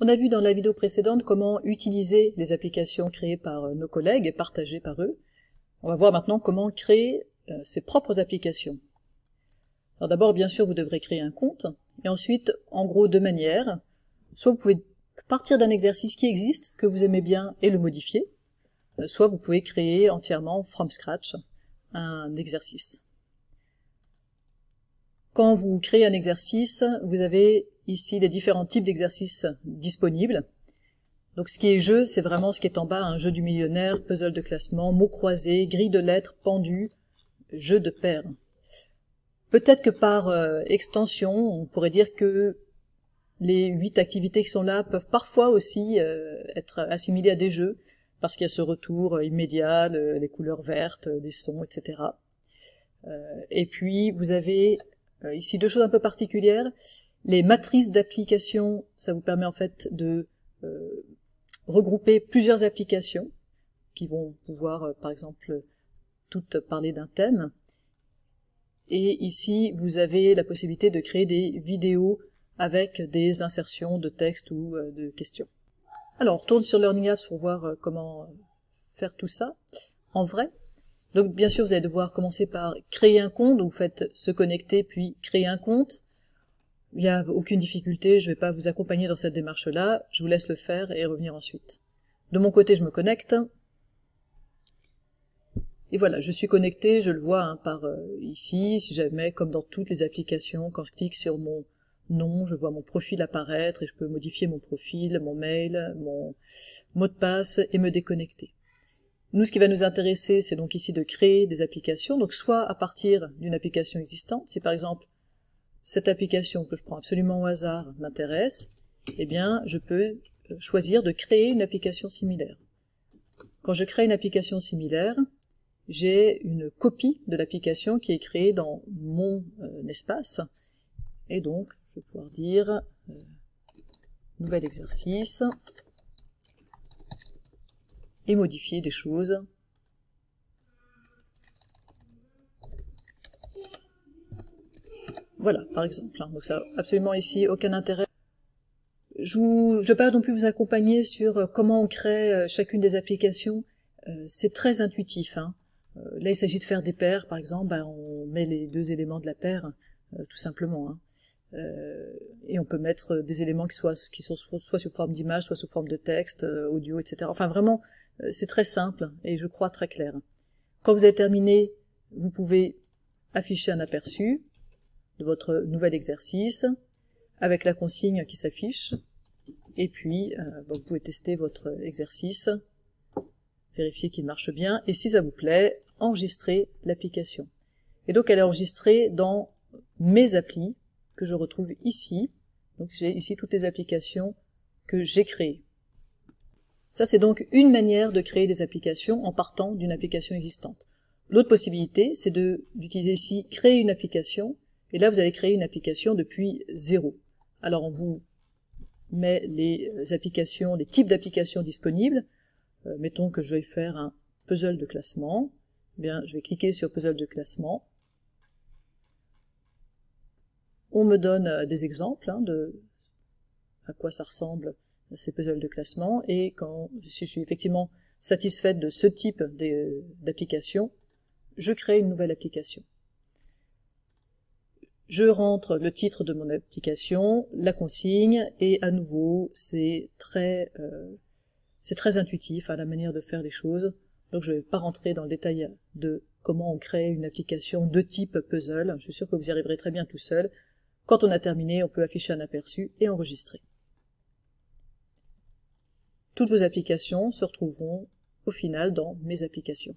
On a vu dans la vidéo précédente comment utiliser les applications créées par nos collègues et partagées par eux. On va voir maintenant comment créer ses propres applications. Alors d'abord, bien sûr, vous devrez créer un compte, et ensuite, en gros, deux manières. Soit vous pouvez partir d'un exercice qui existe, que vous aimez bien, et le modifier, soit vous pouvez créer entièrement, from scratch, un exercice. Quand vous créez un exercice, vous avez ici les différents types d'exercices disponibles. Donc ce qui est jeu, c'est vraiment ce qui est en bas, un jeu du millionnaire, puzzle de classement, mots croisés, grille de lettres, pendu, jeu de paires. Peut-être que par extension, on pourrait dire que les 8 activités qui sont là peuvent parfois aussi être assimilées à des jeux, parce qu'il y a ce retour immédiat, les couleurs vertes, les sons, etc. Et puis vous avez ici deux choses un peu particulières. Les matrices d'applications, ça vous permet en fait de regrouper plusieurs applications qui vont pouvoir, par exemple, toutes parler d'un thème. Et ici, vous avez la possibilité de créer des vidéos avec des insertions de texte ou de questions. Alors, on retourne sur Learning Apps pour voir comment faire tout ça en vrai. Donc, bien sûr, vous allez devoir commencer par créer un compte. Vous faites se connecter, puis créer un compte. Il n'y a aucune difficulté, je ne vais pas vous accompagner dans cette démarche-là. Je vous laisse le faire et revenir ensuite. De mon côté, je me connecte. Et voilà, je suis connecté, je le vois par ici, si jamais, comme dans toutes les applications, quand je clique sur mon nom, je vois mon profil apparaître et je peux modifier mon profil, mon mail, mon mot de passe et me déconnecter. Nous, ce qui va nous intéresser, c'est donc ici de créer des applications, donc soit à partir d'une application existante, si par exemple cette application que je prends absolument au hasard m'intéresse, eh bien je peux choisir de créer une application similaire. Quand je crée une application similaire, j'ai une copie de l'application qui est créée dans mon espace, et donc je vais pouvoir dire nouvel exercice, et modifier des choses. Voilà, par exemple. Donc ça n'a absolument ici aucun intérêt. Je ne vais pas non plus vous accompagner sur comment on crée chacune des applications. C'est très intuitif. Là, il s'agit de faire des paires, par exemple. On met les deux éléments de la paire, tout simplement. Et on peut mettre des éléments qui sont soit sous forme d'image, soit sous forme de texte, audio, etc. Enfin, vraiment, c'est très simple et je crois très clair. Quand vous avez terminé, vous pouvez afficher un aperçu de votre nouvel exercice, avec la consigne qui s'affiche, et puis vous pouvez tester votre exercice, vérifier qu'il marche bien, et si ça vous plaît, enregistrer l'application. Et donc elle est enregistrée dans mes applis, que je retrouve ici, donc j'ai ici toutes les applications que j'ai créées. Ça c'est donc une manière de créer des applications en partant d'une application existante. L'autre possibilité, c'est d'utiliser ici « Créer une application », et là, vous allez créer une application depuis zéro. Alors, on vous met les applications, les types d'applications disponibles. Mettons que je vais faire un puzzle de classement. Eh bien, je vais cliquer sur puzzle de classement. On me donne des exemples de à quoi ça ressemble ces puzzles de classement. Et quand je suis effectivement satisfaite de ce type d'application, je crée une nouvelle application. Je rentre le titre de mon application, la consigne, et à nouveau, c'est très intuitif, la manière de faire les choses. Donc je ne vais pas rentrer dans le détail de comment on crée une application de type puzzle. Je suis sûr que vous y arriverez très bien tout seul. Quand on a terminé, on peut afficher un aperçu et enregistrer. Toutes vos applications se retrouveront au final dans mes applications.